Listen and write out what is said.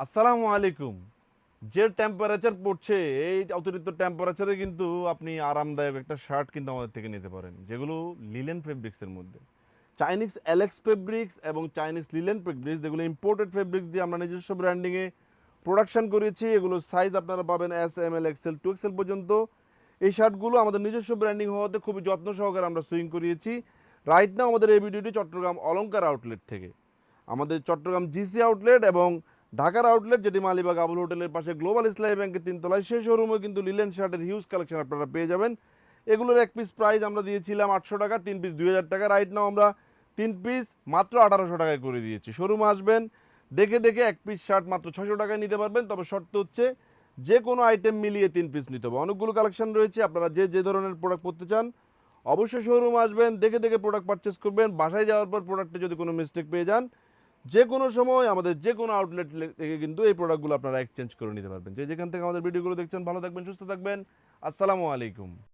আসসালামু আলাইকুম। যে টেম্পারেচার পড়ছে, এই অতিরিক্ত টেম্পারেচারে কিন্তু আপনি আরামদায়ক একটা শার্ট কিন্তু আমাদের থেকে নিতে পারেন, যেগুলো লিলেন ফেব্রিক্সের মধ্যে। চাইনিজ এলেক্স ফেব্রিক্স এবং চাইনিজ লিলেন ফেব্রিক্স, যেগুলো ইম্পোর্টেড ফেব্রিক্স দিয়ে আমরা নিজস্ব ব্র্যান্ডিংয়ে প্রোডাকশন করেছি। এগুলো সাইজ আপনারা পাবেন এস, এম, এল, এক্সেল, 2XL পর্যন্ত। এই শার্টগুলো আমাদের নিজস্ব ব্র্যান্ডিং হওয়াতে খুবই যত্ন সহকারে আমরা সুইং করিয়েছি। রাইট নাও আমাদের এই ভিডিওটি চট্টগ্রাম অলংকার আউটলেট থেকে। আমাদের চট্টগ্রাম জিসি আউটলেট এবং ঢাকার আউটলেট, যেটি মালিবাগ আবুল হোটেলের পাশে গ্লোবাল ইসলামী ব্যাংকের 3 তলায়, সেই শোরুমে কিন্তু লিলেন শার্টের হিউজ কালেকশন আপনারা পেয়ে যাবেন। এগুলোর এক পিস প্রাইস আমরা দিয়েছিলাম 800 টাকা, 3 পিস 2000 টাকা। রাইট নাও আমরা 3 পিস মাত্র 1800 টাকায় করে দিয়েছি। শোরুমে আসবেন, দেখে দেখে এক পিস শার্ট মাত্র 600 টাকায় নিতে পারবেন। তবে শর্ত হচ্ছে যে কোনো আইটেম মিলিয়ে 3 পিস নিতে হবে। অনেকগুলো কালেকশন রয়েছে, আপনারা যে যে ধরনের প্রোডাক্ট পড়তে চান অবশ্যই শোরুমে আসবেন, দেখে দেখে প্রোডাক্ট পারচেস করবেন। বাসায় যাওয়ার পর প্রোডাক্টে যদি কোনো মিস্টেক পেয়ে যান, যে কোনো সময় আমাদের যে কোনো আউটলেট থেকে কিন্তু এই প্রোডাক্টগুলো আপনারা এক্সচেঞ্জ করে নিতে পারবেন। যে যেখান থেকে আমাদের ভিডিওগুলো দেখছেন, ভালো থাকবেন, সুস্থ থাকবেন। আসসালামু আলাইকুম।